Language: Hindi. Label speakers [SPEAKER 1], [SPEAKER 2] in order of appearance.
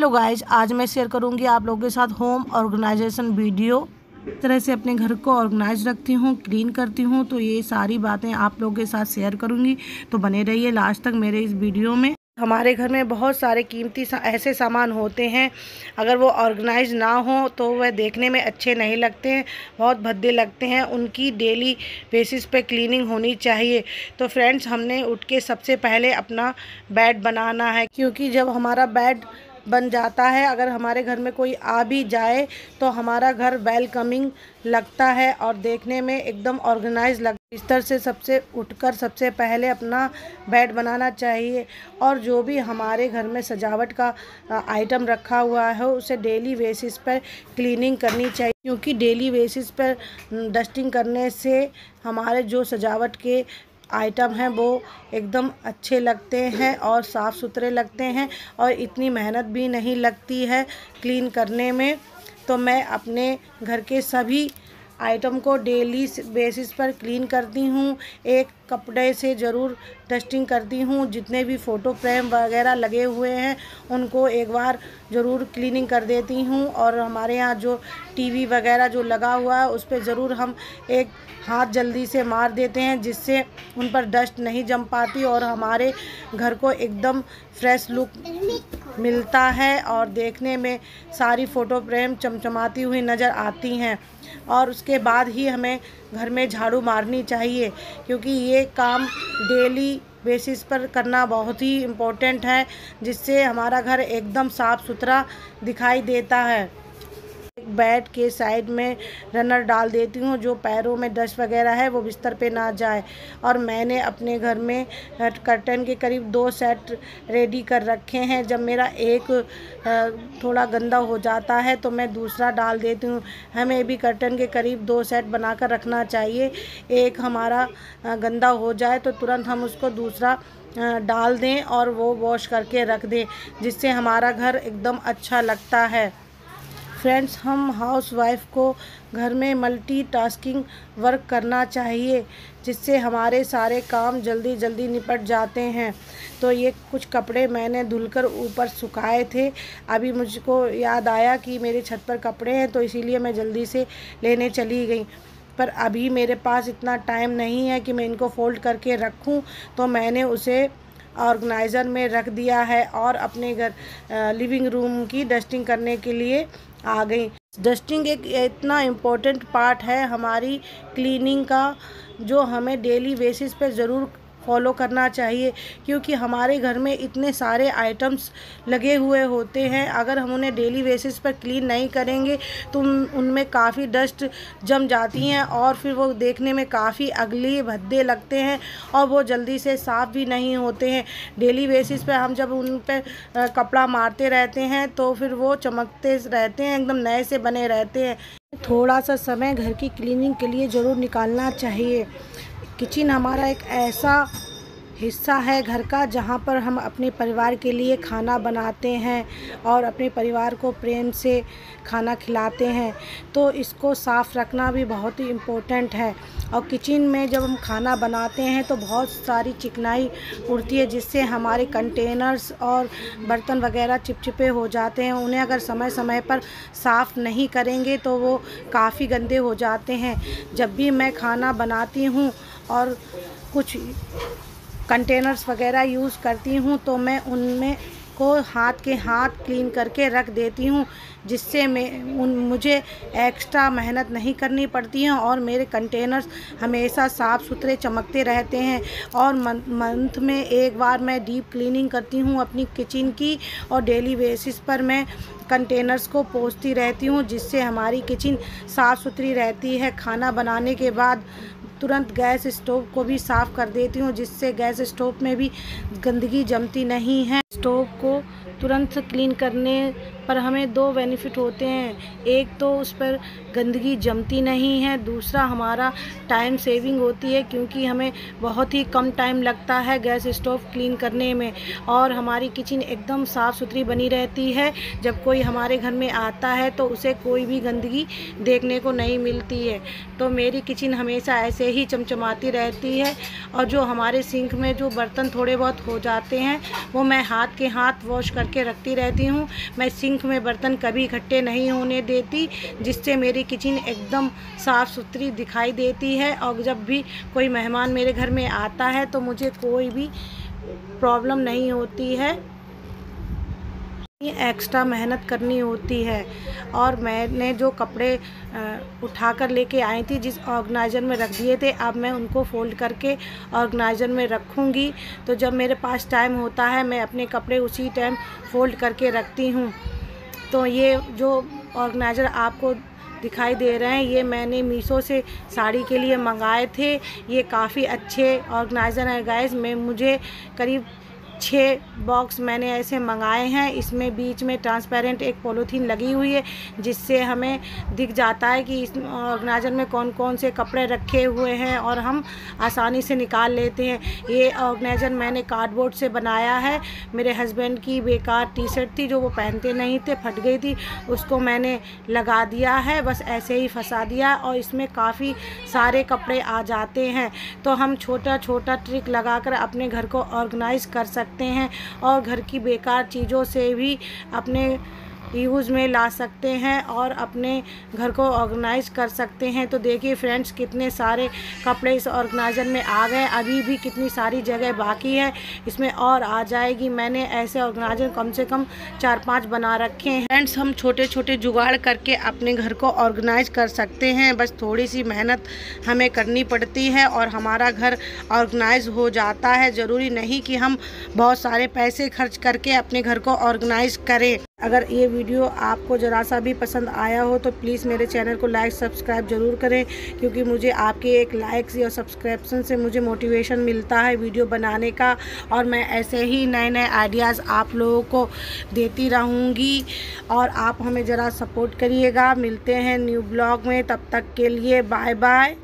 [SPEAKER 1] हेलो गाइज, आज मैं शेयर करूंगी आप लोगों के साथ होम ऑर्गेनाइजेशन वीडियो। इस तरह से अपने घर को ऑर्गेनाइज रखती हूँ, क्लीन करती हूँ, तो ये सारी बातें आप लोगों के साथ शेयर करूंगी। तो बने रहिए लास्ट तक मेरे इस वीडियो में। हमारे घर में बहुत सारे कीमती ऐसे सामान होते हैं, अगर वो ऑर्गेनाइज ना हो तो वह देखने में अच्छे नहीं लगते हैं, बहुत भद्दे लगते हैं। उनकी डेली बेसिस पे क्लीनिंग होनी चाहिए। तो फ्रेंड्स, हमने उठ के सबसे पहले अपना बेड बनाना है, क्योंकि जब हमारा बेड बन जाता है, अगर हमारे घर में कोई आ भी जाए तो हमारा घर वेलकमिंग लगता है और देखने में एकदम ऑर्गेनाइज लगता है। बिस्तर से सबसे पहले अपना बेड बनाना चाहिए। और जो भी हमारे घर में सजावट का आइटम रखा हुआ है उसे डेली बेसिस पर क्लीनिंग करनी चाहिए, क्योंकि डेली बेसिस पर डस्टिंग करने से हमारे जो सजावट के आइटम हैं वो एकदम अच्छे लगते हैं और साफ़ सुथरे लगते हैं, और इतनी मेहनत भी नहीं लगती है क्लीन करने में। तो मैं अपने घर के सभी आइटम को डेली बेसिस पर क्लीन करती हूँ। एक कपड़े से ज़रूर डस्टिंग करती हूँ। जितने भी फ़ोटो फ्रेम वगैरह लगे हुए हैं उनको एक बार ज़रूर क्लीनिंग कर देती हूँ। और हमारे यहाँ जो टीवी वगैरह जो लगा हुआ है उस पर ज़रूर हम एक हाथ जल्दी से मार देते हैं, जिससे उन पर डस्ट नहीं जम पाती और हमारे घर को एकदम फ्रेश लुक मिलता है और देखने में सारी फ़ोटो फ्रेम चमचमाती हुई नज़र आती हैं। और उसके बाद ही हमें घर में झाड़ू मारनी चाहिए, क्योंकि ये काम डेली बेसिस पर करना बहुत ही इम्पोर्टेंट है, जिससे हमारा घर एकदम साफ़ सुथरा दिखाई देता है। बेड के साइड में रनर डाल देती हूँ, जो पैरों में डस्ट वगैरह है वो बिस्तर पे ना जाए। और मैंने अपने घर में कर्टन के करीब 2 सेट रेडी कर रखे हैं। जब मेरा एक थोड़ा गंदा हो जाता है तो मैं दूसरा डाल देती हूँ। हमें भी कर्टन के करीब 2 सेट बनाकर रखना चाहिए। एक हमारा गंदा हो जाए तो तुरंत हम उसको दूसरा डाल दें और वो वॉश करके रख दें, जिससे हमारा घर एकदम अच्छा लगता है। फ्रेंड्स, हम हाउसवाइफ को घर में मल्टीटास्किंग वर्क करना चाहिए, जिससे हमारे सारे काम जल्दी जल्दी निपट जाते हैं। तो ये कुछ कपड़े मैंने धुलकर ऊपर सुखाए थे। अभी मुझको याद आया कि मेरे छत पर कपड़े हैं, तो इसीलिए मैं जल्दी से लेने चली गई। पर अभी मेरे पास इतना टाइम नहीं है कि मैं इनको फ़ोल्ड करके रखूं, तो मैंने उसे ऑर्गेनाइज़र में रख दिया है और अपने घर लिविंग रूम की डस्टिंग करने के लिए आ गई। डस्टिंग एक इतना इम्पोर्टेंट पार्ट है हमारी क्लीनिंग का, जो हमें डेली बेसिस पे ज़रूर फॉलो करना चाहिए, क्योंकि हमारे घर में इतने सारे आइटम्स लगे हुए होते हैं। अगर हम उन्हें डेली बेसिस पर क्लीन नहीं करेंगे तो उनमें काफ़ी डस्ट जम जाती हैं और फिर वो देखने में काफ़ी अगली भद्दे लगते हैं और वो जल्दी से साफ़ भी नहीं होते हैं। डेली बेसिस पर हम जब उन पर कपड़ा मारते रहते हैं तो फिर वो चमकते रहते हैं, एकदम नए से बने रहते हैं। थोड़ा सा समय घर की क्लीनिंग के लिए ज़रूर निकालना चाहिए। किचन हमारा एक ऐसा हिस्सा है घर का, जहाँ पर हम अपने परिवार के लिए खाना बनाते हैं और अपने परिवार को प्रेम से खाना खिलाते हैं। तो इसको साफ़ रखना भी बहुत ही इम्पोर्टेंट है। और किचन में जब हम खाना बनाते हैं तो बहुत सारी चिकनाई उड़ती है, जिससे हमारे कंटेनर्स और बर्तन वगैरह चिपचिपे हो जाते हैं। उन्हें अगर समय समय पर साफ़ नहीं करेंगे तो वो काफ़ी गंदे हो जाते हैं। जब भी मैं खाना बनाती हूँ और कुछ कंटेनर्स वगैरह यूज़ करती हूँ तो मैं उनमें को हाथ क्लीन करके रख देती हूँ, जिससे मुझे एक्स्ट्रा मेहनत नहीं करनी पड़ती है और मेरे कंटेनर्स हमेशा साफ़ सुथरे चमकते रहते हैं। और मंथ में एक बार मैं डीप क्लीनिंग करती हूँ अपनी किचन की, और डेली बेसिस पर मैं कंटेनर्स को पोंछती रहती हूँ, जिससे हमारी किचन साफ़ सुथरी रहती है। खाना बनाने के बाद तुरंत गैस स्टोव को भी साफ़ कर देती हूँ, जिससे गैस स्टोव में भी गंदगी जमती नहीं है। स्टोव को तुरंत क्लीन करने पर हमें 2 बेनिफिट होते हैं। एक तो उस पर गंदगी जमती नहीं है, दूसरा हमारा टाइम सेविंग होती है, क्योंकि हमें बहुत ही कम टाइम लगता है गैस स्टोव क्लीन करने में, और हमारी किचन एकदम साफ़ सुथरी बनी रहती है। जब कोई हमारे घर में आता है तो उसे कोई भी गंदगी देखने को नहीं मिलती है। तो मेरी किचन हमेशा ऐसे ही चमचमाती रहती है। और जो हमारे सिंक में जो बर्तन थोड़े बहुत हो जाते हैं वो मैं हाथ के हाथ वॉश कर करके रखती रहती हूँ। मैं सिंक में बर्तन कभी इकट्ठे नहीं होने देती, जिससे मेरी किचन एकदम साफ़ सुथरी दिखाई देती है। और जब भी कोई मेहमान मेरे घर में आता है तो मुझे कोई भी प्रॉब्लम नहीं होती है। एक्स्ट्रा मेहनत करनी होती है। और मैंने जो कपड़े उठाकर लेके आई थी, जिस ऑर्गेनाइज़र में रख दिए थे, अब मैं उनको फ़ोल्ड करके ऑर्गेनाइज़र में रखूँगी। तो जब मेरे पास टाइम होता है मैं अपने कपड़े उसी टाइम फ़ोल्ड करके रखती हूँ। तो ये जो ऑर्गेनाइज़र आपको दिखाई दे रहे हैं, ये मैंने मीशो से साड़ी के लिए मंगाए थे। ये काफ़ी अच्छे ऑर्गेनाइज़र हैं गाइस। मुझे करीब 6 बॉक्स मैंने ऐसे मंगाए हैं। इसमें बीच में ट्रांसपेरेंट एक पॉलीथीन लगी हुई है, जिससे हमें दिख जाता है कि इस ऑर्गेनाइज़र में कौन कौन से कपड़े रखे हुए हैं और हम आसानी से निकाल लेते हैं। ये ऑर्गेनाइज़र मैंने कार्डबोर्ड से बनाया है। मेरे हस्बैंड की बेकार टी शर्ट थी जो वो पहनते नहीं थे, फट गई थी, उसको मैंने लगा दिया है, बस ऐसे ही फंसा दिया। और इसमें काफ़ी सारे कपड़े आ जाते हैं। तो हम छोटा छोटा ट्रिक लगाकर अपने घर को ऑर्गेनाइज़ कर सकते हैं और घर की बेकार चीज़ों से भी अपने यूज़ में ला सकते हैं और अपने घर को ऑर्गेनाइज कर सकते हैं। तो देखिए फ्रेंड्स, कितने सारे कपड़े इस ऑर्गेनाइज़र में आ गए। अभी भी कितनी सारी जगह बाकी है, इसमें और आ जाएगी। मैंने ऐसे ऑर्गेनाइज़र कम से कम 4-5 बना रखे हैं। फ्रेंड्स, हम छोटे छोटे जुगाड़ करके अपने घर को ऑर्गेनाइज कर सकते हैं। बस थोड़ी सी मेहनत हमें करनी पड़ती है और हमारा घर ऑर्गेनाइज हो जाता है। ज़रूरी नहीं कि हम बहुत सारे पैसे खर्च करके अपने घर को ऑर्गेनाइज करें। अगर ये वीडियो आपको ज़रा सा भी पसंद आया हो तो प्लीज़ मेरे चैनल को लाइक सब्सक्राइब ज़रूर करें, क्योंकि मुझे आपके एक लाइक्स या सब्सक्रिप्शन से मुझे मोटिवेशन मिलता है वीडियो बनाने का। और मैं ऐसे ही नए नए आइडियाज़ आप लोगों को देती रहूँगी और आप हमें ज़रा सपोर्ट करिएगा। मिलते हैं न्यू ब्लॉग में, तब तक के लिए बाय बाय।